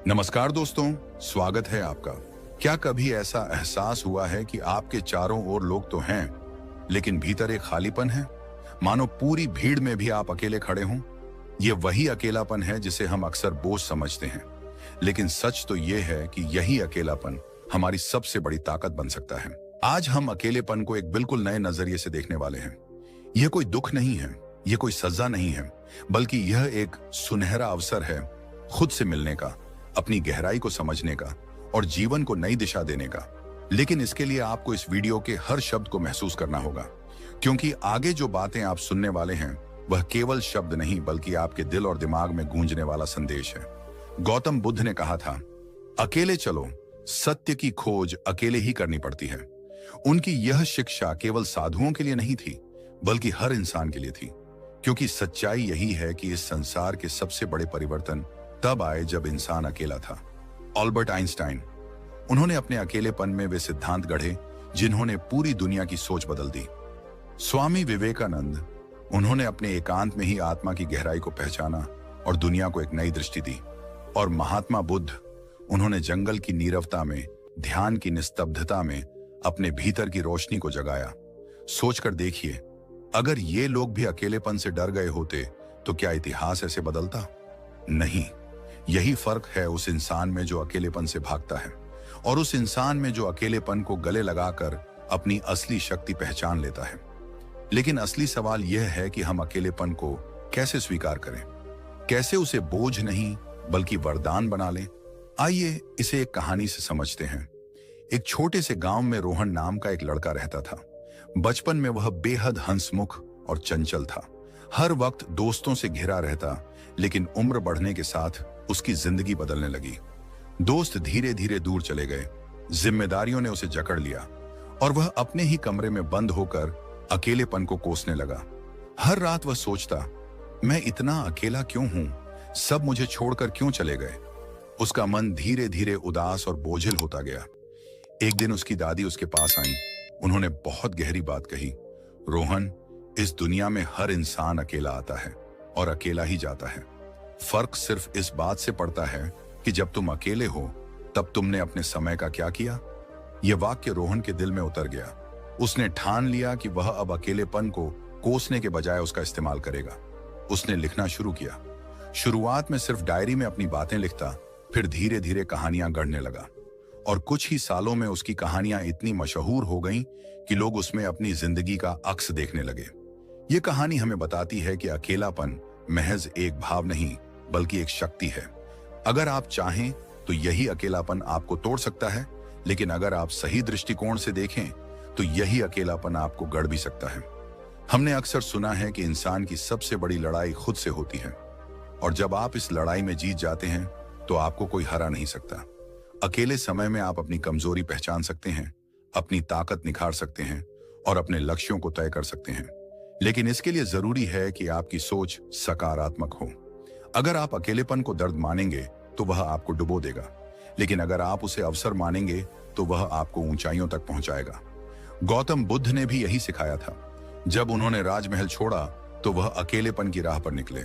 नमस्कार दोस्तों, स्वागत है आपका। क्या कभी ऐसा एहसास हुआ है कि आपके चारों ओर लोग तो हैं, लेकिन भीतर एक खालीपन है? मानो पूरी भीड़ में भी आप अकेले खड़े हों। ये वही अकेलापन है जिसे हम अक्सर बोझ समझते हैं, लेकिन सच तो ये है कि यही अकेलापन हमारी सबसे बड़ी ताकत बन सकता है। आज हम अकेलेपन को एक बिल्कुल नए नजरिए से देखने वाले हैं। यह कोई दुख नहीं है, यह कोई सजा नहीं है, बल्कि यह एक सुनहरा अवसर है खुद से मिलने का, अपनी गहराई को समझने का और जीवन को नई दिशा देने का। लेकिन इसके लिए आपको इस वीडियो के हर शब्द को महसूस करना होगा, क्योंकि आगे जो बातें आप सुनने वाले हैं वह केवल शब्द नहीं बल्कि आपके दिल और दिमाग में गूंजने वाला संदेश है। गौतम बुद्ध ने कहा था, अकेले चलो, सत्य की खोज अकेले ही करनी पड़ती है। उनकी यह शिक्षा केवल साधुओं के लिए नहीं थी, बल्कि हर इंसान के लिए थी, क्योंकि सच्चाई यही है कि इस संसार के सबसे बड़े परिवर्तन तब आए जब इंसान अकेला था। अल्बर्ट आइंस्टाइन, उन्होंने अपने अकेलेपन में वे सिद्धांत गढ़े जिन्होंने पूरी दुनिया की सोच बदल दी। स्वामी विवेकानंद, उन्होंने अपने एकांत में ही आत्मा की गहराई को पहचाना और दुनिया को एक नई दृष्टि दी। और महात्मा बुद्ध, उन्होंने जंगल की नीरवता में, ध्यान की निस्तब्धता में अपने भीतर की रोशनी को जगाया। सोचकर देखिए, अगर ये लोग भी अकेलेपन से डर गए होते तो क्या इतिहास ऐसे बदलता? नहीं। यही फर्क है उस इंसान में जो अकेलेपन से भागता है और उस इंसान में जो अकेलेपन को गले लगाकर अपनी असली शक्ति पहचान लेता है। लेकिन असली सवाल यह है कि हम अकेलेपन को कैसे स्वीकार करें, कैसे उसे बोझ नहीं बल्कि वरदान बना लें। आइए इसे एक कहानी से समझते हैं। एक छोटे से गांव में रोहन नाम का एक लड़का रहता था। बचपन में वह बेहद हंसमुख और चंचल था। हर वक्त दोस्तों से घिरा रहता, लेकिन उम्र बढ़ने के साथ उसकी जिंदगी बदलने लगी। दोस्त धीरे धीरे दूर चले गए, जिम्मेदारियों ने उसे जकड़ लिया और वह अपने ही कमरे में बंद होकर अकेलेपन को कोसने लगा। हर रात वह सोचता, मैं इतना अकेला क्यों हूं, सब मुझे छोड़कर क्यों चले गए। उसका मन धीरे धीरे उदास और बोझिल होता गया। एक दिन उसकी दादी उसके पास आई। उन्होंने बहुत गहरी बात कही, रोहन, इस दुनिया में हर इंसान अकेला आता है और अकेला ही जाता है। फर्क सिर्फ इस बात से पड़ता है कि जब तुम अकेले हो तब तुमने अपने समय का क्या किया। यह वाक्य रोहन के दिल में उतर गया। उसने ठान लिया कि वह अब अकेलेपन को कोसने के बजाय उसका इस्तेमाल करेगा। उसने लिखना शुरू किया। शुरुआत में सिर्फ डायरी में अपनी बातें लिखता, फिर धीरे धीरे कहानियां गढ़ने लगा और कुछ ही सालों में उसकी कहानियां इतनी मशहूर हो गईं कि लोग उसमें अपनी जिंदगी का अक्स देखने लगे। ये कहानी हमें बताती है कि अकेलापन महज एक भाव नहीं बल्कि एक शक्ति है। अगर आप चाहें तो यही अकेलापन आपको तोड़ सकता है, लेकिन अगर आप सही दृष्टिकोण से देखें तो यही अकेलापन आपको गढ़ भी सकता है। हमने अक्सर सुना है कि इंसान की सबसे बड़ी लड़ाई खुद से होती है, और जब आप इस लड़ाई में जीत जाते हैं तो आपको कोई हरा नहीं सकता। अकेले समय में आप अपनी कमजोरी पहचान सकते हैं, अपनी ताकत निखार सकते हैं और अपने लक्ष्यों को तय कर सकते हैं। लेकिन इसके लिए जरूरी है कि आपकी सोच सकारात्मक हो। अगर आप अकेलेपन को दर्द मानेंगे तो वह आपको डुबो देगा, लेकिन अगर आप उसे अवसर मानेंगे तो वह आपको ऊंचाइयों तक पहुंचाएगा। गौतम बुद्ध ने भी यही सिखाया था। जब उन्होंने राजमहल छोड़ा तो वह अकेलेपन की राह पर निकले।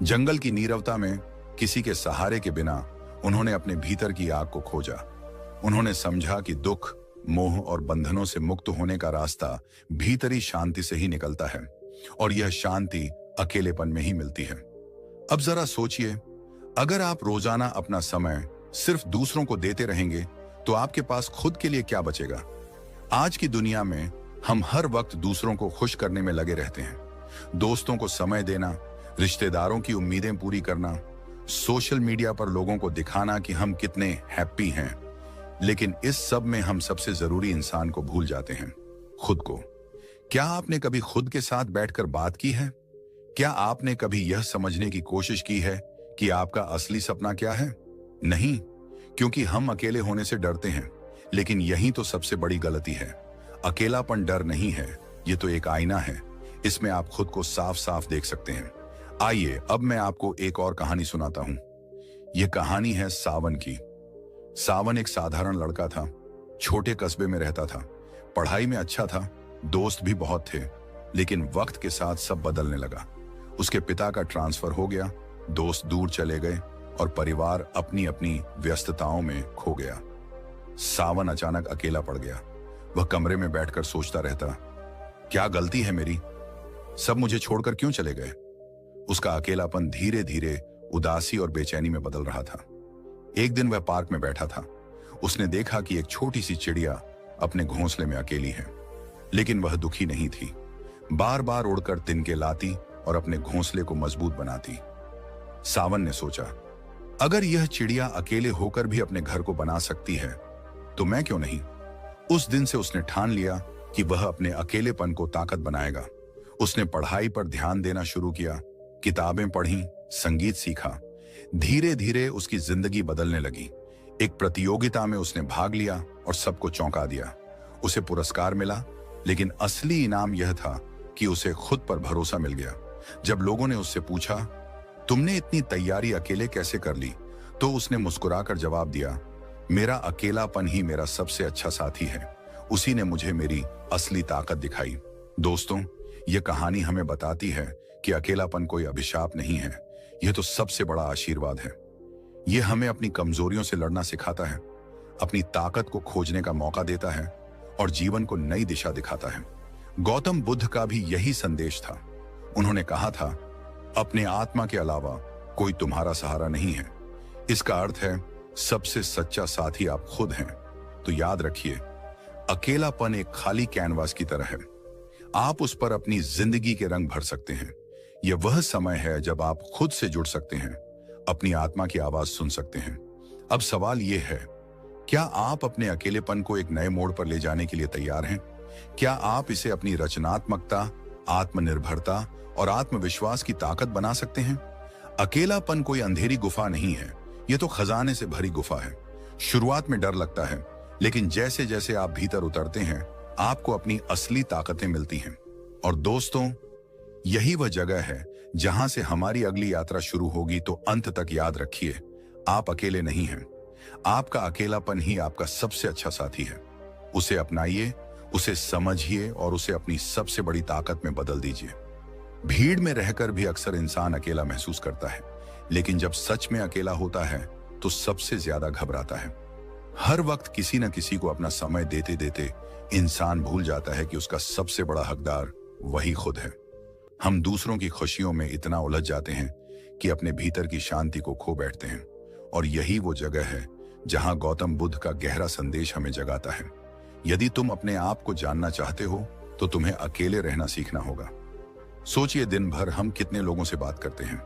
जंगल की नीरवता में किसी के सहारे के बिना उन्होंने अपने भीतर की आग को खोजा। उन्होंने समझा कि दुख, मोह और बंधनों से मुक्त होने का रास्ता भीतरी शांति से ही निकलता है, और यह शांति अकेलेपन में ही मिलती है। अब जरा सोचिए, अगर आप रोजाना अपना समय सिर्फ दूसरों को देते रहेंगे तो आपके पास खुद के लिए क्या बचेगा। आज की दुनिया में हम हर वक्त दूसरों को खुश करने में लगे रहते हैं। दोस्तों को समय देना, रिश्तेदारों की उम्मीदें पूरी करना, सोशल मीडिया पर लोगों को दिखाना कि हम कितने हैप्पी हैं। लेकिन इस सब में हम सबसे जरूरी इंसान को भूल जाते हैं, खुद को। क्या आपने कभी खुद के साथ बैठकर बात की है? क्या आपने कभी यह समझने की कोशिश की है कि आपका असली सपना क्या है? नहीं, क्योंकि हम अकेले होने से डरते हैं। लेकिन यही तो सबसे बड़ी गलती है। अकेलापन डर नहीं है, ये तो एक आईना है। इसमें आप खुद को साफ साफ देख सकते हैं। आइए अब मैं आपको एक और कहानी सुनाता हूं। यह कहानी है सावन की। सावन एक साधारण लड़का था, छोटे कस्बे में रहता था, पढ़ाई में अच्छा था, दोस्त भी बहुत थे। लेकिन वक्त के साथ सब बदलने लगा। उसके पिता का ट्रांसफर हो गया, दोस्त दूर चले गए और परिवार अपनी अपनी व्यस्तताओं में खो गया। सावन अचानक अकेला पड़ गया। वह कमरे में बैठकर सोचता रहता, क्या गलती है मेरी? सब मुझे छोड़कर क्यों चले गए? उसका अकेलापन धीरे धीरे उदासी और बेचैनी में बदल रहा था। एक दिन वह पार्क में बैठा था। उसने देखा कि एक छोटी सी चिड़िया अपने घोंसले में अकेली है, लेकिन वह दुखी नहीं थी। बार बार उड़कर तिनके लाती और अपने घोंसले को मजबूत बनाती। सावन ने सोचा, अगर यह चिड़िया अकेले होकर भी अपने घर को बना सकती है तो मैं क्यों नहीं? उस दिन से उसने ठान लिया कि वह अपने अकेलेपन को ताकत बनाएगा। उसने पढ़ाई पर ध्यान देना शुरू किया, किताबें पढ़ी, संगीत सीखा। धीरे धीरे उसकी जिंदगी बदलने लगी। एक प्रतियोगिता में उसने भाग लिया और सबको चौंका दिया। उसे पुरस्कार मिला, लेकिन असली इनाम यह था कि उसे खुद पर भरोसा मिल गया। जब लोगों ने उससे पूछा, तुमने इतनी तैयारी अकेले कैसे कर ली, तो उसने मुस्कुराकर जवाब दिया, मेरा अकेलापन ही मेरा सबसे अच्छा साथी है। उसी ने मुझे मेरी असली ताकत दिखाई। दोस्तों, यह कहानी हमें बताती है कि अकेलापन कोई अभिशाप नहीं है, यह तो सबसे बड़ा आशीर्वाद है। यह हमें अपनी कमजोरियों से लड़ना सिखाता है, अपनी ताकत को खोजने का मौका देता है और जीवन को नई दिशा दिखाता है। गौतम बुद्ध का भी यही संदेश था। उन्होंने कहा था, अपने आत्मा के अलावा कोई तुम्हारा सहारा नहीं है। इसका अर्थ है सबसे सच्चा साथी आप खुद हैं। तो याद रखिए, अकेलापन एक खाली कैनवास की तरह है। आप उस पर अपनी जिंदगी के रंग भर सकते हैं। यह वह समय है जब आप खुद से जुड़ सकते हैं, अपनी आत्मा की आवाज सुन सकते हैं। अब सवाल यह है, क्या आप अपने अकेलेपन को एक नए मोड़ पर ले जाने के लिए तैयार हैं? क्या आप इसे अपनी रचनात्मकता, आत्मनिर्भरता और आत्मविश्वास की ताकत बना सकते हैं? अकेलापन कोई अंधेरी गुफा नहीं है, यह तो खजाने से भरी गुफा है। शुरुआत में डर लगता है, लेकिन जैसे जैसे आप भीतर उतरते हैं, आपको अपनी असली ताकतें मिलती हैं। और दोस्तों, यही वह जगह है जहां से हमारी अगली यात्रा शुरू होगी। तो अंत तक याद रखिए, आप अकेले नहीं हैं। आपका अकेलापन ही आपका सबसे अच्छा साथी है। उसे अपनाइए, उसे समझिए और उसे अपनी सबसे बड़ी ताकत में बदल दीजिए। भीड़ में रहकर भी अक्सर इंसान अकेला महसूस करता है, लेकिन जब सच में अकेला होता है तो सबसे ज्यादा घबराता है। हर वक्त किसी न किसी को अपना समय देते देते इंसान भूल जाता है कि उसका सबसे बड़ा हकदार वही खुद है। हम दूसरों की खुशियों में इतना उलझ जाते हैं कि अपने भीतर की शांति को खो बैठते हैं। और यही वो जगह है जहां गौतम बुद्ध का गहरा संदेश हमें जगाता है। यदि तुम अपने आप को जानना चाहते हो तो तुम्हें अकेले रहना सीखना होगा। सोचिए, दिन भर हम कितने लोगों से बात करते हैं,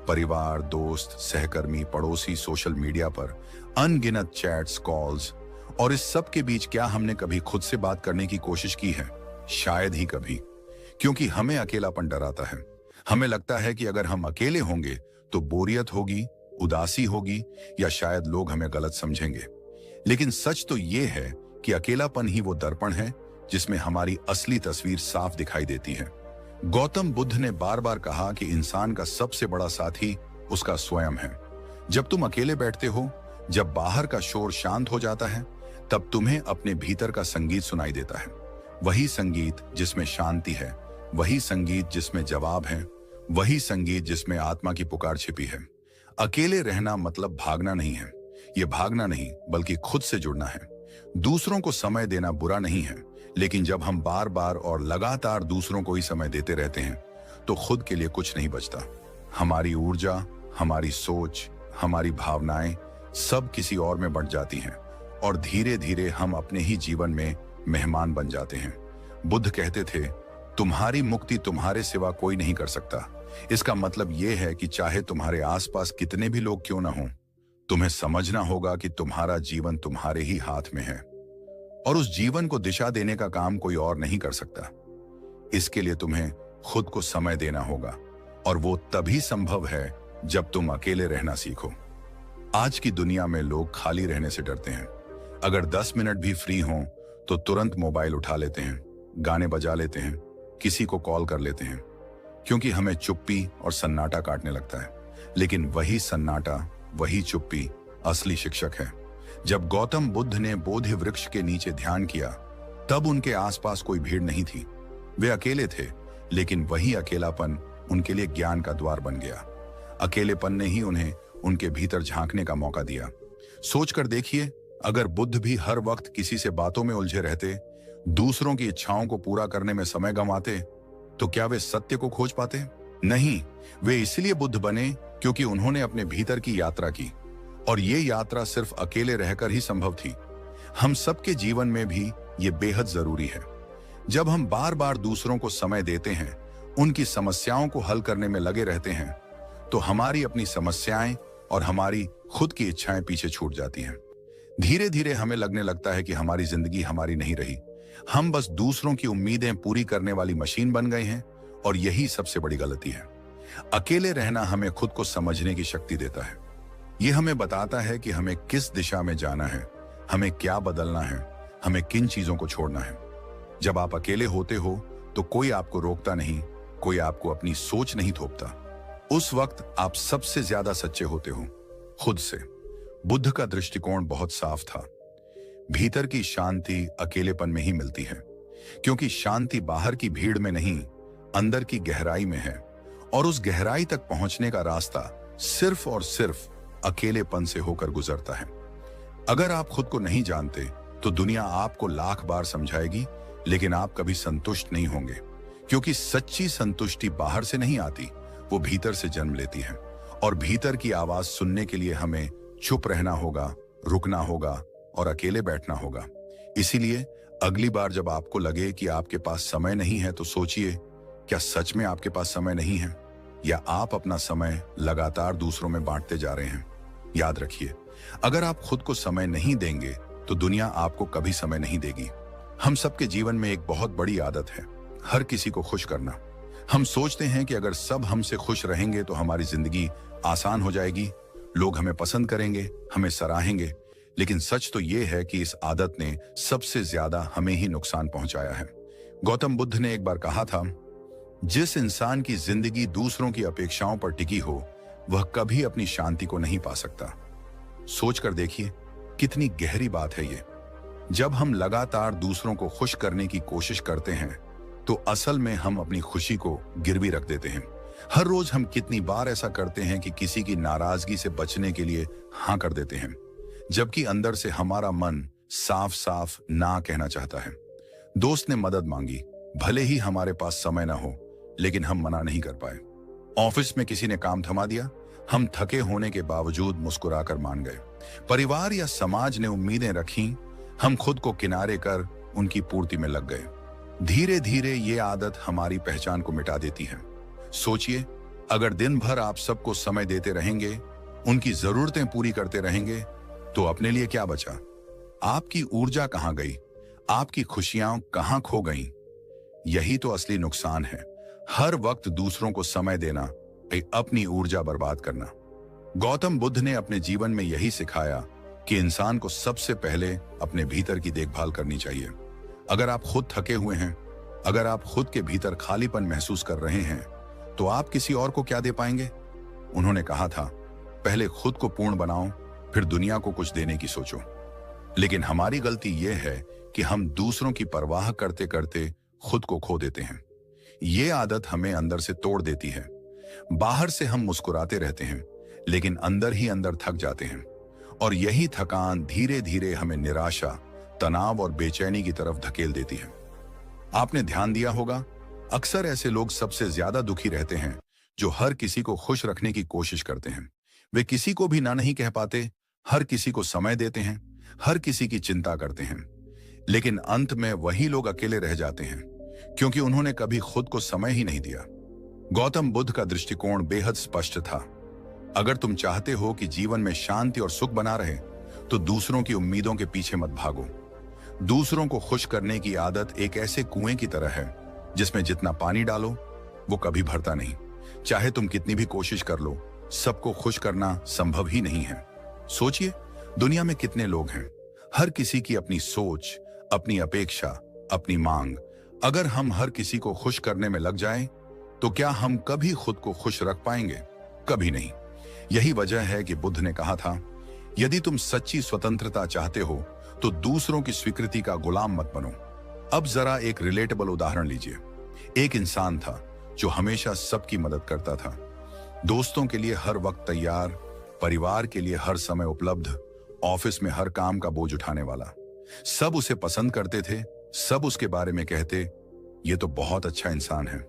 परिवार, दोस्त, सहकर्मी, पड़ोसी, सोशल मीडिया पर अनगिनत चैट्स, कॉल्स, और इस सब के बीच क्या हमने कभी खुद से बात करने की कोशिश की है? शायद ही कभी, क्योंकि हमें अकेलापन डराता है। हमें लगता है कि अगर हम अकेले होंगे तो बोरियत होगी, उदासी होगी, या शायद लोग हमें गलत समझेंगे। लेकिन सच तो ये है कि अकेलापन ही वो दर्पण है जिसमें हमारी असली तस्वीर साफ दिखाई देती है। गौतम बुद्ध ने बार बार कहा कि इंसान का सबसे बड़ा साथी उसका स्वयं है। जब तुम अकेले बैठते हो, जब बाहर का शोर शांत हो जाता है, तब तुम्हें अपने भीतर का संगीत सुनाई देता है। वही संगीत जिसमें शांति है, वही संगीत जिसमें जवाब है, वही संगीत जिसमें आत्मा की पुकार छिपी है। अकेले रहना मतलब भागना नहीं है। यह भागना नहीं, बल्कि खुद से जुड़ना है। दूसरों को समय देना बुरा नहीं है, लेकिन जब हम बार बार और लगातार दूसरों को ही समय देते रहते हैं तो खुद के लिए कुछ नहीं बचता। हमारी ऊर्जा, हमारी सोच, हमारी भावनाएं सब किसी और में बंट जाती हैं और धीरे धीरे हम अपने ही जीवन में मेहमान बन जाते हैं। बुद्ध कहते थे, तुम्हारी मुक्ति तुम्हारे सिवा कोई नहीं कर सकता। इसका मतलब यह है कि चाहे तुम्हारे आसपास कितने भी लोग क्यों ना हों, तुम्हें समझना होगा कि तुम्हारा जीवन तुम्हारे ही हाथ में है और उस जीवन को दिशा देने का काम कोई और नहीं कर सकता। इसके लिए तुम्हें खुद को समय देना होगा और वो तभी संभव है जब तुम अकेले रहना सीखो। आज की दुनिया में लोग खाली रहने से डरते हैं। अगर 10 मिनट भी फ्री हों तो तुरंत मोबाइल उठा लेते हैं, गाने बजा लेते हैं, किसी को कॉल कर लेते हैं, क्योंकि हमें चुप्पी और सन्नाटा काटने लगता है। लेकिन वही सन्नाटा, वही चुप्पी असली शिक्षक है। जब गौतम बुद्ध ने बोधि वृक्ष के नीचे ध्यान किया, तब उनके आसपास कोई भीड़ नहीं थी। वे अकेले थे, लेकिन वही अकेलापन उनके लिए ज्ञान का द्वार बन गया। अकेलेपन ने ही उन्हें उनके भीतर झांकने का मौका दिया। सोचकर देखिए, अगर बुद्ध भी हर वक्त किसी से बातों में उलझे रहते, दूसरों की इच्छाओं को पूरा करने में समय गंवाते, तो क्या वे सत्य को खोज पाते? नहीं, वे इसलिए बुद्ध बने क्योंकि उन्होंने अपने भीतर की यात्रा की, और ये यात्रा सिर्फ अकेले रहकर ही संभव थी। हम सबके जीवन में भी ये बेहद जरूरी है। जब हम बार बार दूसरों को समय देते हैं, उनकी समस्याओं को हल करने में लगे रहते हैं, तो हमारी अपनी समस्याएं और हमारी खुद की इच्छाएं पीछे छूट जाती हैं। धीरे धीरे हमें लगने लगता है कि हमारी जिंदगी हमारी नहीं रही, हम बस दूसरों की उम्मीदें पूरी करने वाली मशीन बन गए हैं, और यही सबसे बड़ी गलती है। अकेले रहना हमें खुद को समझने की शक्ति देता है। यह हमें बताता है कि हमें किस दिशा में जाना है, हमें क्या बदलना है, हमें किन चीजों को छोड़ना है। जब आप अकेले होते हो तो कोई आपको रोकता नहीं, कोई आपको अपनी सोच नहीं थोपता। उस वक्त आप सबसे ज्यादा सच्चे होते हो, खुद से। बुद्ध का दृष्टिकोण बहुत साफ था। भीतर की शांति अकेलेपन में ही मिलती है, क्योंकि शांति बाहर की भीड़ में नहीं, अंदर की गहराई में है, और उस गहराई तक पहुंचने का रास्ता सिर्फ और सिर्फ अकेलेपन से होकर गुजरता है। अगर आप खुद को नहीं जानते तो दुनिया आपको लाख बार समझाएगी, लेकिन आप कभी संतुष्ट नहीं होंगे, क्योंकि सच्ची संतुष्टि बाहर से नहीं आती, वो भीतर से जन्म लेती है। और भीतर की आवाज सुनने के लिए हमें चुप रहना होगा, रुकना होगा और अकेले बैठना होगा। इसीलिए अगली बार जब आपको लगे कि आपके पास समय नहीं है, तो सोचिए, क्या सच में आपके पास समय नहीं है, या आप अपना समय लगातार दूसरों में बांटते जा रहे हैं? याद रखिए, अगर आप खुद को समय नहीं देंगे तो दुनिया आपको कभी समय नहीं देगी। हम सबके जीवन में एक बहुत बड़ी आदत है, हर किसी को खुश करना। हम सोचते हैं कि अगर सब हमसे खुश रहेंगे तो हमारी जिंदगी आसान हो जाएगी, लोग हमें पसंद करेंगे, हमें सराहेंगे। लेकिन सच तो यह है कि इस आदत ने सबसे ज्यादा हमें ही नुकसान पहुंचाया है। गौतम बुद्ध ने एक बार कहा था, जिस इंसान की जिंदगी दूसरों की अपेक्षाओं पर टिकी हो, वह कभी अपनी शांति को नहीं पा सकता। सोचकर देखिए, कितनी गहरी बात है ये। जब हम लगातार दूसरों को खुश करने की कोशिश करते हैं, तो असल में हम अपनी खुशी को गिरवी रख देते हैं। हर रोज हम कितनी बार ऐसा करते हैं कि किसी की नाराजगी से बचने के लिए हाँ कर देते हैं, जबकि अंदर से हमारा मन साफ साफ ना कहना चाहता है। दोस्त ने मदद मांगी, भले ही हमारे पास समय ना हो, लेकिन हम मना नहीं कर पाए। ऑफिस में किसी ने काम थमा दिया, हम थके होने के बावजूद मुस्कुराकर मान गए। परिवार या समाज ने उम्मीदें रखी, हम खुद को किनारे कर उनकी पूर्ति में लग गए। धीरे धीरे ये आदत हमारी पहचान को मिटा देती है। सोचिए, अगर दिन भर आप सबको समय देते रहेंगे, उनकी जरूरतें पूरी करते रहेंगे, तो अपने लिए क्या बचा? आपकी ऊर्जा कहां गई? आपकी खुशियां कहां खो गईं? यही तो असली नुकसान है, हर वक्त दूसरों को समय देना, अपनी ऊर्जा बर्बाद करना। गौतम बुद्ध ने अपने जीवन में यही सिखाया कि इंसान को सबसे पहले अपने भीतर की देखभाल करनी चाहिए। अगर आप खुद थके हुए हैं, अगर आप खुद के भीतर खालीपन महसूस कर रहे हैं, तो आप किसी और को क्या दे पाएंगे? उन्होंने कहा था, पहले खुद को पूर्ण बनाओ, फिर दुनिया को कुछ देने की सोचो। लेकिन हमारी गलती यह है कि हम दूसरों की परवाह करते करते खुद को खो देते हैं। ये आदत हमें अंदर से तोड़ देती है। बाहर से हम मुस्कुराते रहते हैं, लेकिन अंदर ही अंदर थक जाते हैं, और यही थकान धीरे धीरे हमें निराशा, तनाव और बेचैनी की तरफ धकेल देती है। आपने ध्यान दिया होगा, अक्सर ऐसे लोग सबसे ज्यादा दुखी रहते हैं जो हर किसी को खुश रखने की कोशिश करते हैं। वे किसी को भी ना नहीं कह पाते, हर किसी को समय देते हैं, हर किसी की चिंता करते हैं, लेकिन अंत में वही लोग अकेले रह जाते हैं, क्योंकि उन्होंने कभी खुद को समय ही नहीं दिया। गौतम बुद्ध का दृष्टिकोण बेहद स्पष्ट था। अगर तुम चाहते हो कि जीवन में शांति और सुख बना रहे, तो दूसरों की उम्मीदों के पीछे मत भागो। दूसरों को खुश करने की आदत एक ऐसे कुएं की तरह है जिसमें जितना पानी डालो वो कभी भरता नहीं। चाहे तुम कितनी भी कोशिश कर लो, सबको खुश करना संभव ही नहीं है। सोचिए, दुनिया में कितने लोग हैं, हर किसी की अपनी सोच, अपनी अपेक्षा, अपनी मांग। अगर हम हर किसी को खुश करने में लग जाएं, तो क्या हम कभी खुद को खुश रख पाएंगे? कभी नहीं। यही वजह है कि बुद्ध ने कहा था, यदि तुम सच्ची स्वतंत्रता चाहते हो तो दूसरों की स्वीकृति का गुलाम मत बनो। अब जरा एक रिलेटेबल उदाहरण लीजिए। एक इंसान था जो हमेशा सबकी मदद करता था, दोस्तों के लिए हर वक्त तैयार, परिवार के लिए हर समय उपलब्ध, ऑफिस में हर काम का बोझ उठाने वाला। सब उसे पसंद करते थे, सब उसके बारे में कहते, ये तो बहुत अच्छा इंसान है।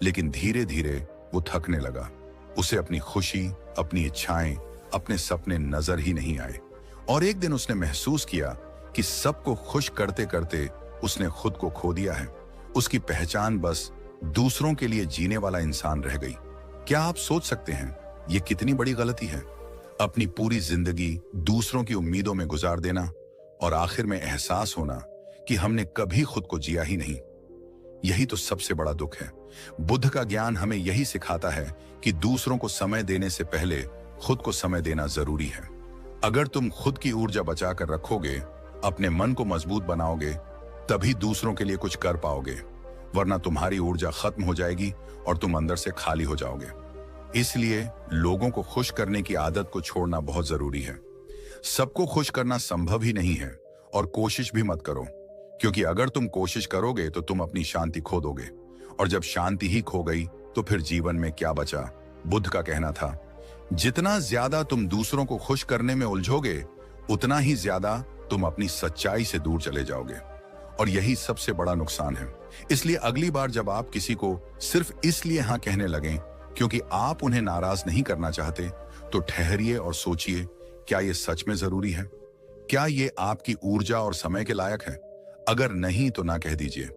लेकिन धीरे धीरे वो थकने लगा। उसे अपनी खुशी, अपनी इच्छाएं, अपने सपने नजर ही नहीं आए। और एक दिन उसने महसूस किया कि सबको खुश करते करते उसने खुद को खो दिया है। उसकी पहचान बस दूसरों के लिए जीने वाला इंसान रह गई। क्या आप सोच सकते हैं ये कितनी बड़ी गलती है? अपनी पूरी जिंदगी दूसरों की उम्मीदों में गुजार देना और आखिर में एहसास होना कि हमने कभी खुद को जिया ही नहीं। यही तो सबसे बड़ा दुख है। बुद्ध का ज्ञान हमें यही सिखाता है कि दूसरों को समय देने से पहले खुद को समय देना जरूरी है। अगर तुम खुद की ऊर्जा बचा कर रखोगे, अपने मन को मजबूत बनाओगे, तभी दूसरों के लिए कुछ कर पाओगे, वरना तुम्हारी ऊर्जा खत्म हो जाएगी और तुम अंदर से खाली हो जाओगे। इसलिए लोगों को खुश करने की आदत को छोड़ना बहुत जरूरी है। सबको खुश करना संभव ही नहीं है और कोशिश भी मत करो, क्योंकि अगर तुम कोशिश करोगे तो तुम अपनी शांति खो दोगे, और जब शांति ही खो गई तो फिर जीवन में क्या बचा? बुद्ध का कहना था, जितना ज्यादा तुम दूसरों को खुश करने में उलझोगे, उतना ही ज्यादा तुम अपनी सच्चाई से दूर चले जाओगे, और यही सबसे बड़ा नुकसान है। इसलिए अगली बार जब आप किसी को सिर्फ इसलिए हाँ कहने लगें क्योंकि आप उन्हें नाराज नहीं करना चाहते, तो ठहरिए और सोचिए, क्या ये सच में जरूरी है? क्या ये आपकी ऊर्जा और समय के लायक है? अगर नहीं तो ना कह दीजिए।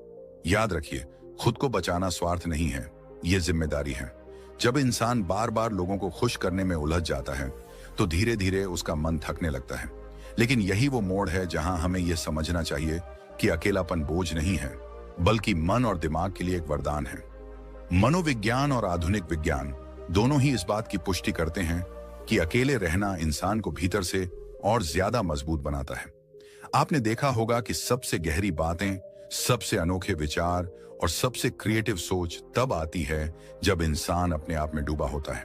याद रखिए, खुद को बचाना स्वार्थ नहीं है, ये जिम्मेदारी है। जब इंसान बार बार लोगों को खुश करने में उलझ जाता है तो धीरे धीरे उसका मन थकने लगता है। लेकिन यही वो मोड़ है जहां हमें यह समझना चाहिए कि अकेलापन बोझ नहीं है, बल्कि मन और दिमाग के लिए एक वरदान है। मनोविज्ञान और आधुनिक विज्ञान दोनों ही इस बात की पुष्टि करते हैं कि अकेले रहना इंसान को भीतर से और ज्यादा मजबूत बनाता है। आपने देखा होगा कि सबसे गहरी बातें, सबसे अनोखे विचार और सबसे क्रिएटिव सोच तब आती है जब इंसान अपने आप में डूबा होता है।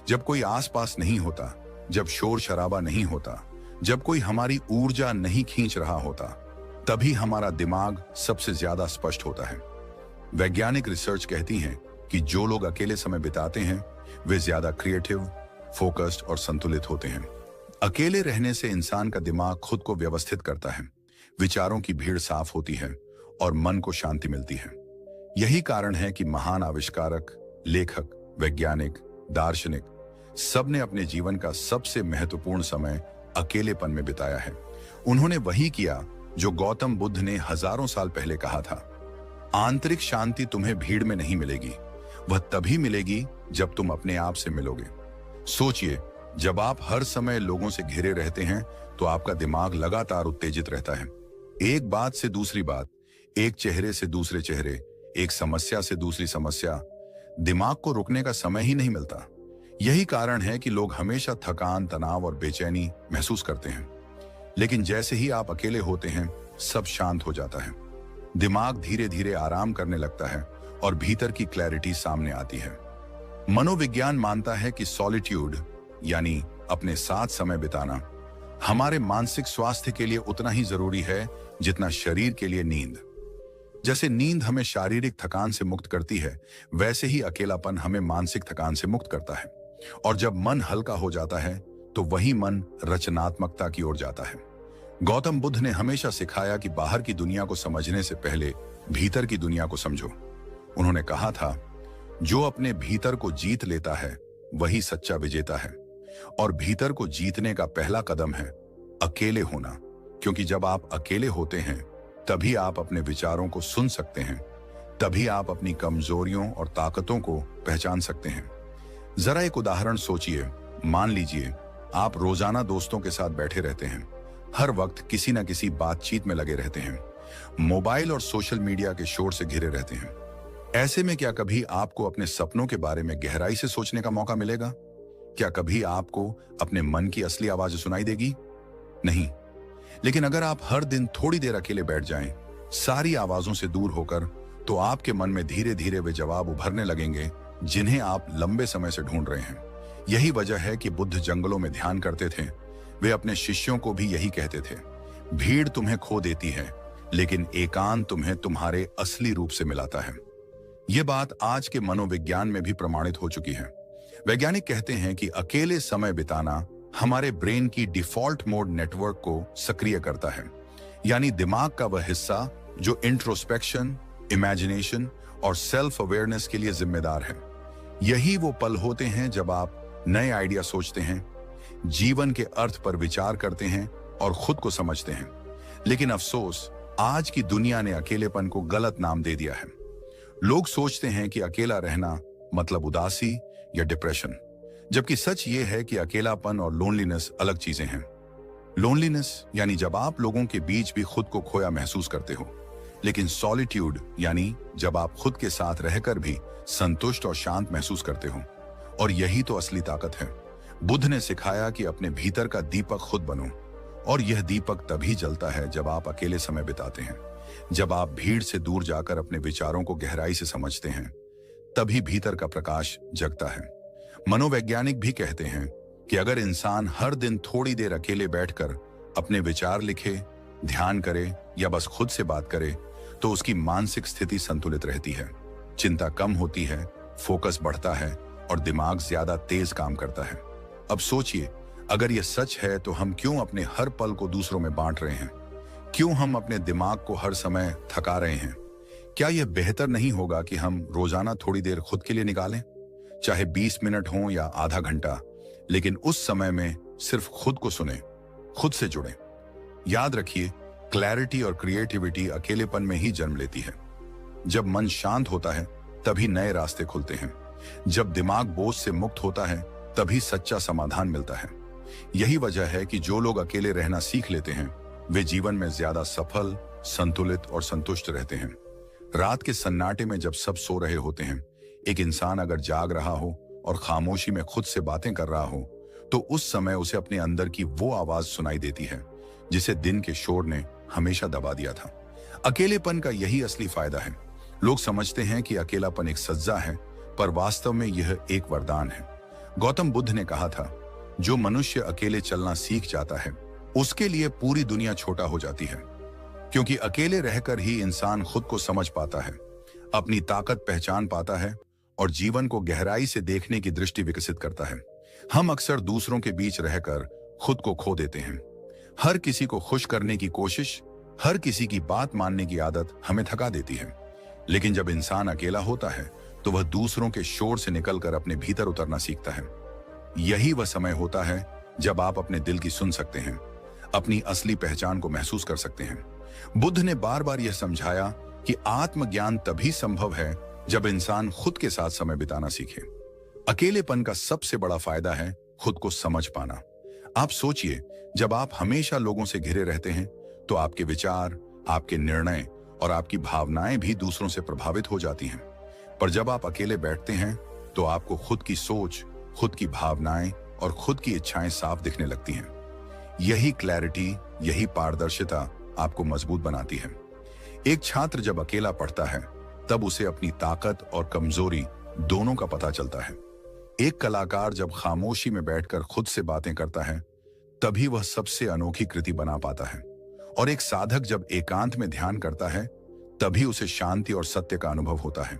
जब कोई आसपास नहीं होता, जब शोर शराबा नहीं होता, जब कोई हमारी ऊर्जा नहीं खींच रहा होता, तभी हमारा दिमाग सबसे ज्यादा स्पष्ट होता है। वैज्ञानिक रिसर्च कहती है कि जो लोग अकेले समय बिताते हैं वे ज्यादा क्रिएटिव, फोकस्ड और संतुलित होते हैं। अकेले रहने से इंसान का दिमाग खुद को व्यवस्थित करता है, विचारों की भीड़ साफ होती है और मन को शांति मिलती है। यही कारण है कि महान आविष्कारक, लेखक, वैज्ञानिक, दार्शनिक सबने अपने जीवन का सबसे महत्वपूर्ण समय अकेलेपन में बिताया है। उन्होंने वही किया जो गौतम बुद्ध ने हजारों साल पहले कहा था, आंतरिक शांति तुम्हें भीड़ में नहीं मिलेगी, वह तभी मिलेगी जब तुम अपने आप से मिलोगे। सोचिए, जब आप हर समय लोगों से घिरे रहते हैं तो आपका दिमाग लगातार उत्तेजित रहता है। एक बात से दूसरी बात, एक चेहरे से दूसरे चेहरे, एक समस्या से दूसरी समस्या, दिमाग को रुकने का समय ही नहीं मिलता। यही कारण है कि लोग हमेशा थकान, तनाव और बेचैनी महसूस करते हैं। लेकिन जैसे ही आप अकेले होते हैं, सब शांत हो जाता है, दिमाग धीरे धीरे आराम करने लगता है और भीतर की क्लैरिटी सामने आती है। मनोविज्ञान मानता है कि सॉलिट्यूड यानी अपने साथ समय बिताना हमारे मानसिक स्वास्थ्य के लिए उतना ही जरूरी है जितना शरीर के लिए नींद। जैसे नींद हमें शारीरिक थकान से मुक्त करती है, वैसे ही अकेलापन हमें मानसिक थकान से मुक्त करता है। और जब मन हल्का हो जाता है तो वही मन रचनात्मकता की ओर जाता है। गौतम बुद्ध ने हमेशा सिखाया कि बाहर की दुनिया को समझने से पहले भीतर की दुनिया को समझो। उन्होंने कहा था, जो अपने भीतर को जीत लेता है वही सच्चा विजेता है। और भीतर को जीतने का पहला कदम है अकेले होना, क्योंकि जब आप अकेले होते हैं तभी आप अपने विचारों को सुन सकते हैं, तभी आप अपनी कमजोरियों और ताकतों को पहचान सकते हैं। जरा एक उदाहरण सोचिए। मान लीजिए आप रोजाना दोस्तों के साथ बैठे रहते हैं, हर वक्त किसी न किसी बातचीत में लगे रहते हैं, मोबाइल और सोशल मीडिया के शोर से घिरे रहते हैं। ऐसे में क्या कभी आपको अपने सपनों के बारे में गहराई से सोचने का मौका मिलेगा? क्या कभी आपको अपने मन की असली आवाज सुनाई देगी? नहीं। लेकिन अगर आप हर दिन थोड़ी देर अकेले बैठ जाएं, सारी आवाजों से दूर होकर, तो आपके मन में धीरे धीरे वे जवाब उभरने लगेंगे जिन्हें आप लंबे समय से ढूंढ रहे हैं। यही वजह है कि बुद्ध जंगलों में ध्यान करते थे। वे अपने शिष्यों को भी यही कहते थे, भीड़ तुम्हें खो देती है, लेकिन एकांत तुम्हें तुम्हारे असली रूप से मिलाता है। यह बात आज के मनोविज्ञान में भी प्रमाणित हो चुकी है। वैज्ञानिक कहते हैं कि अकेले समय बिताना हमारे ब्रेन की डिफॉल्ट मोड नेटवर्क को सक्रिय करता है, यानी दिमाग का वह हिस्सा जो इंट्रोस्पेक्शन, इमेजिनेशन और सेल्फ अवेयरनेस के लिए जिम्मेदार है। यही वो पल होते हैं जब आप नए आइडिया सोचते हैं, जीवन के अर्थ पर विचार करते हैं और खुद को समझते हैं। लेकिन अफसोस, आज की दुनिया ने अकेलेपन को गलत नाम दे दिया है। लोग सोचते हैं कि अकेला रहना मतलब उदासी या डिप्रेशन, जबकि सच ये है कि अकेलापन और लोनलीनेस अलग चीजें हैं। लोनलीनेस यानी जब आप लोगों के बीच भी खुद को खोया महसूस करते हो, लेकिन सॉलिट्यूड यानी जब आप खुद के साथ रहकर भी संतुष्ट और शांत महसूस करते हो। और यही तो असली ताकत है। बुद्ध ने सिखाया कि अपने भीतर का दीपक खुद बनो, और यह दीपक तभी जलता है जब आप अकेले समय बिताते हैं, जब आप भीड़ से दूर जाकर अपने विचारों को गहराई से समझते हैं, तभी भीतर का प्रकाश जगता है। मनोवैज्ञानिक भी कहते हैं कि अगर इंसान हर दिन थोड़ी देर अकेले बैठकर अपने विचार लिखे, ध्यान करे या बस खुद से बात करे, तो उसकी मानसिक स्थिति संतुलित रहती है, चिंता कम होती है, फोकस बढ़ता है और दिमाग ज्यादा तेज काम करता है। अब सोचिए, अगर यह सच है तो हम क्यों अपने हर पल को दूसरों में बांट रहे हैं? क्यों हम अपने दिमाग को हर समय थका रहे हैं? क्या यह बेहतर नहीं होगा कि हम रोजाना थोड़ी देर खुद के लिए निकालें, चाहे 20 मिनट हो या आधा घंटा, लेकिन उस समय में सिर्फ खुद को सुने, खुद से जुड़े। याद रखिए, क्लैरिटी और क्रिएटिविटी अकेलेपन में ही जन्म लेती है। जब मन शांत होता है तभी नए रास्ते खुलते हैं। जब दिमाग बोझ से मुक्त होता है तभी सच्चा समाधान मिलता है। यही वजह है कि जो लोग अकेले रहना सीख लेते हैं वे जीवन में ज्यादा सफल, संतुलित और संतुष्ट रहते हैं। रात के सन्नाटे में जब सब सो रहे होते हैं, एक इंसान अगर जाग रहा हो और खामोशी में खुद से बातें कर रहा हो, तो उस समय उसे अपने अंदर की वो आवाज सुनाई देती है जिसे दिन के शोर ने हमेशा दबा दिया था। अकेलेपन का यही असली फायदा है। लोग समझते हैं कि अकेलापन एक सज्जा है, पर वास्तव में यह एक वरदान है। गौतम बुद्ध ने कहा था, जो मनुष्य अकेले चलना सीख जाता है उसके लिए पूरी दुनिया छोटा हो जाती है, क्योंकि अकेले रहकर ही इंसान खुद को समझ पाता है, अपनी ताकत पहचान पाता है और जीवन को गहराई से देखने की दृष्टि विकसित करता है। हम अक्सर दूसरों के बीच रहकर खुद को खो देते हैं। हर किसी को खुश करने की कोशिश, हर किसी की बात मानने की आदत हमें थका देती है। लेकिन जब इंसान अकेला होता है तो वह दूसरों के शोर से निकलकर अपने भीतर उतरना सीखता है। यही वह समय होता है जब आप अपने दिल की सुन सकते हैं, अपनी असली पहचान को महसूस कर सकते हैं। बुद्ध ने बार बार यह समझाया कि आत्मज्ञान तभी संभव है जब इंसान खुद के साथ समय बिताना सीखे। अकेलेपन का सबसे बड़ा फायदा है खुद को समझ पाना। आप सोचिए, जब आप हमेशा लोगों से घिरे रहते हैं तो आपके विचार, आपके निर्णय और आपकी भावनाएं भी दूसरों से प्रभावित हो जाती हैं। पर जब आप अकेले बैठते हैं तो आपको खुद की सोच, खुद की भावनाएं और खुद की इच्छाएं साफ दिखने लगती हैं। यही क्लैरिटी, यही पारदर्शिता आपको मजबूत बनाती है। एक छात्र जब अकेला पढ़ता है तब उसे अपनी ताकत और कमजोरी दोनों का पता चलता है। एक कलाकार जब खामोशी में बैठकर खुद से बातें करता है तभी वह सबसे अनोखी कृति बना पाता है। और एक साधक जब एकांत में ध्यान करता है तभी उसे शांति और सत्य का अनुभव होता है।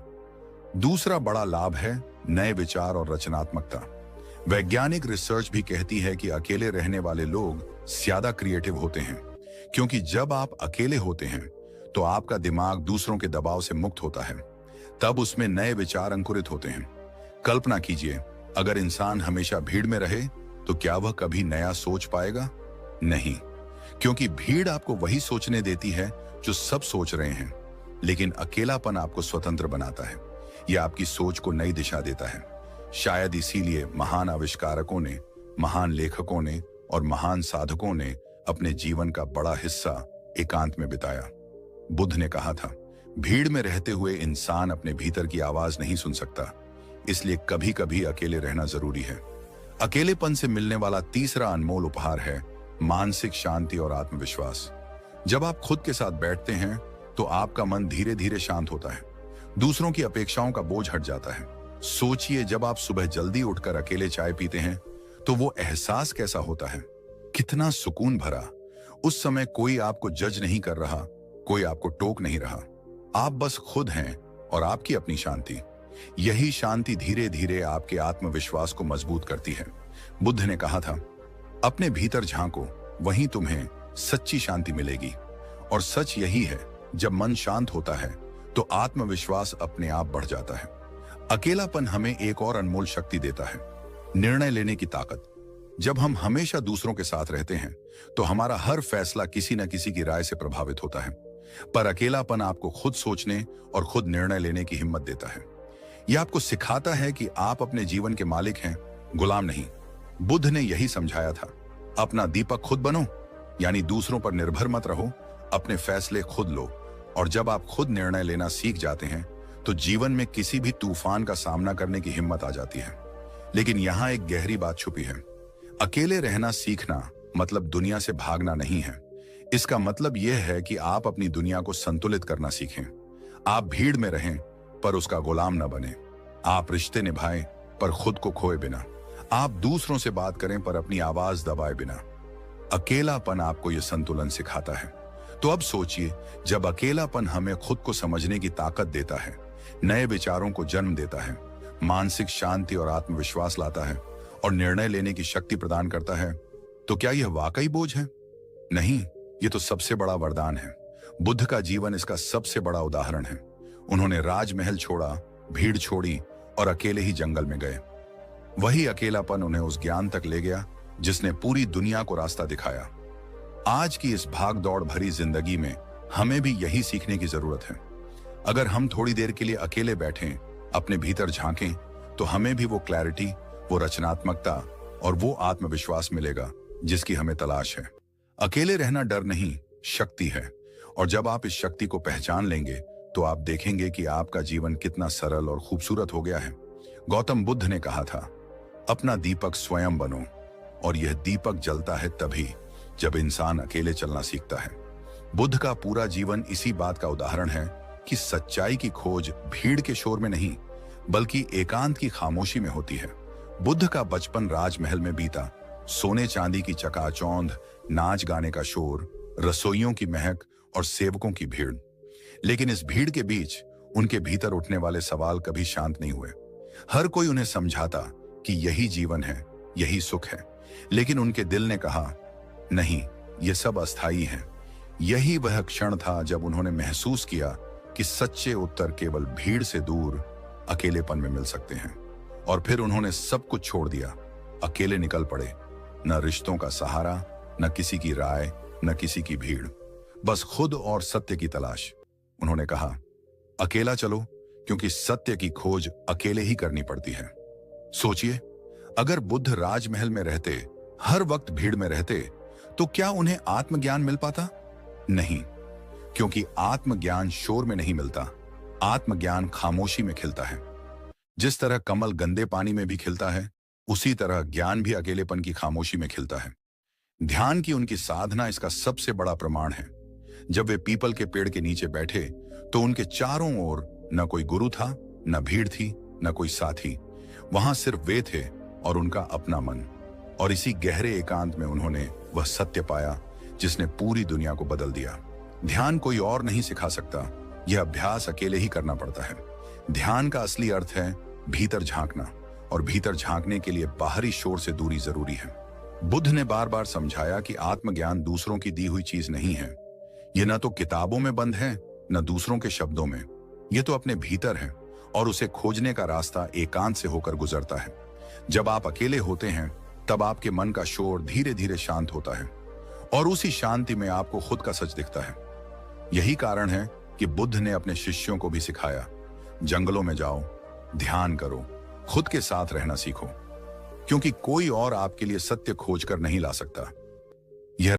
दूसरा बड़ा लाभ है नए विचार और रचनात्मकता। वैज्ञानिक रिसर्च भी कहती है कि अकेले रहने वाले लोग ज्यादा क्रिएटिव होते हैं, क्योंकि जब आप अकेले होते हैं तो आपका दिमाग दूसरों के दबाव से मुक्त होता है, तब उसमें नए विचार अंकुरित होते हैं। कल्पना कीजिए, अगर इंसान हमेशा भीड़ में रहे तो क्या वह कभी नया सोच पाएगा? नहीं, क्योंकि भीड़ आपको वही सोचने देती है जो सब सोच रहे हैं, लेकिन अकेलापन आपको स्वतंत्र बनाता है। यह आपकी सोच को नई दिशा देता है। शायद इसीलिए महान आविष्कारकों ने, महान लेखकों ने और महान साधकों ने अपने जीवन का बड़ा हिस्सा एकांत में बिताया। बुद्ध ने कहा था, भीड़ में रहते हुए इंसान अपने भीतर की आवाज नहीं सुन सकता, इसलिए कभी कभी अकेले रहना जरूरी है। अकेलेपन से मिलने वाला तीसरा अनमोल उपहार है मानसिक शांति और आत्मविश्वास। जब आप खुद के साथ बैठते हैं तो आपका मन धीरे धीरे शांत होता है, दूसरों की अपेक्षाओं का बोझ हट जाता है। सोचिए, जब आप सुबह जल्दी उठकर अकेले चाय पीते हैं तो वो एहसास कैसा होता है, कितना सुकून भरा। उस समय कोई आपको जज नहीं कर रहा, कोई आपको टोक नहीं रहा, आप बस खुद हैं और आपकी अपनी शांति। यही शांति धीरे धीरे आपके आत्मविश्वास को मजबूत करती है। बुद्ध ने कहा था, अपने भीतर झांको, वहीं तुम्हें सच्ची शांति मिलेगी। और सच यही है, जब मन शांत होता है तो आत्मविश्वास अपने आप बढ़ जाता है। अकेलापन हमें एक और अनमोल शक्ति देता है, निर्णय लेने की ताकत। जब हम हमेशा दूसरों के साथ रहते हैं तो हमारा हर फैसला किसी न किसी की राय से प्रभावित होता है, पर अकेलापन आपको खुद सोचने और खुद निर्णय लेने की हिम्मत देता है। यह आपको सिखाता है कि आप अपने जीवन के मालिक हैं, गुलाम नहीं। बुद्ध ने यही समझाया था, अपना दीपक खुद बनो, यानी दूसरों पर निर्भर मत रहो, अपने फैसले खुद लो। और जब आप खुद निर्णय लेना सीख जाते हैं तो जीवन में किसी भी तूफान का सामना करने की हिम्मत आ जाती है। लेकिन यहाँ एक गहरी बात छुपी है। अकेले रहना सीखना मतलब दुनिया से भागना नहीं है। इसका मतलब यह है कि आप अपनी दुनिया को संतुलित करना सीखें। आप भीड़ में रहें पर उसका गुलाम न बने। आप रिश्ते निभाएं पर खुद को खोए बिना। आप दूसरों से बात करें पर अपनी आवाज दबाए बिना। अकेलापन आपको यह संतुलन सिखाता है। तो अब सोचिए, जब अकेलापन हमें खुद को समझने की ताकत देता है, नए विचारों को जन्म देता है, मानसिक शांति और आत्मविश्वास लाता है और निर्णय लेने की शक्ति प्रदान करता है, तो क्या यह वाकई बोझ है? नहीं, यह तो सबसे बड़ा वरदान है। बुद्ध का जीवन इसका सबसे बड़ा उदाहरण है। उन्होंने राजमहल छोड़ा, भीड़ छोड़ी और अकेले ही जंगल में गए। वही अकेलापन उन्हें उस ज्ञान तक ले गया जिसने पूरी दुनिया को रास्ता दिखाया। आज की इस भाग दौड़ भरी जिंदगी में हमें भी यही सीखने की जरूरत है। अगर हम थोड़ी देर के लिए अकेले बैठें, अपने भीतर झांकें, तो हमें भी वो क्लैरिटी, वो रचनात्मकता और वो आत्मविश्वास मिलेगा जिसकी हमें तलाश है। अकेले रहना डर नहीं, शक्ति है। और जब आप इस शक्ति को पहचान लेंगे तो आप देखेंगे कि आपका जीवन कितना सरल और खूबसूरत हो गया है। गौतम बुद्ध ने कहा था, अपना दीपक स्वयं बनो। और यह दीपक जलता है तभी जब इंसान अकेले चलना सीखता है। बुद्ध का पूरा जीवन इसी बात का उदाहरण है कि सच्चाई की खोज भीड़ के शोर में नहीं, बल्कि एकांत की खामोशी में होती है। बुद्ध का बचपन राजमहल में बीता। सोने चांदी की चकाचौंध, नाच गाने का शोर, रसोइयों की महक और सेवकों की भीड़। लेकिन इस भीड़ के बीच उनके भीतर उठने वाले सवाल कभी शांत नहीं हुए। हर कोई उन्हें समझाता कि यही जीवन है, यही सुख है। लेकिन उनके दिल ने कहा, नहीं, ये सब अस्थायी है। यही वह क्षण था जब उन्होंने महसूस किया कि सच्चे उत्तर केवल भीड़ से दूर अकेलेपन में मिल सकते हैं। और फिर उन्होंने सब कुछ छोड़ दिया, अकेले निकल पड़े। न रिश्तों का सहारा, न किसी की राय, न किसी की भीड़, बस खुद और सत्य की तलाश। उन्होंने कहा, अकेला चलो, क्योंकि सत्य की खोज अकेले ही करनी पड़ती है। सोचिए, अगर बुद्ध राजमहल में रहते, हर वक्त भीड़ में रहते, तो क्या उन्हें आत्मज्ञान मिल पाता? नहीं, क्योंकि आत्मज्ञान शोर में नहीं मिलता। आत्मज्ञान खामोशी में खिलता है। जिस तरह कमल गंदे पानी में भी खिलता है, उसी तरह ज्ञान भी अकेलेपन की खामोशी में खिलता है। ध्यान की उनकी साधना इसका सबसे बड़ा प्रमाण है। जब वे पीपल के पेड़ के नीचे बैठे तो उनके चारों ओर न कोई गुरु था, न भीड़ थी, न कोई साथी। वहां सिर्फ वे थे और उनका अपना मन। और इसी गहरे एकांत में उन्होंने वह सत्य पाया जिसने पूरी दुनिया को बदल दिया। ध्यान कोई और नहीं सिखा सकता, यह अभ्यास अकेले ही करना पड़ता है। ध्यान का असली अर्थ है भीतर झांकना, और भीतर झांकने के लिए बाहरी शोर से दूरी जरूरी है। बुद्ध ने बार बार समझाया कि आत्मज्ञान दूसरों की दी हुई चीज नहीं है। यह न तो किताबों में बंद है, न दूसरों के शब्दों में। यह तो अपने भीतर है, और उसे खोजने का रास्ता एकांत से होकर गुजरता है। जब आप अकेले होते हैं तब आपके मन का शोर धीरे धीरे शांत होता है, और उसी शांति में आपको खुद का सच दिखता है। यही कारण है कि बुद्ध ने अपने शिष्यों को भी सिखाया, जंगलों में जाओ, ध्यान करो, खुद के साथ रहना सीखो, क्योंकि कोई और आपके लिए सत्य खोज कर नहीं ला सकता।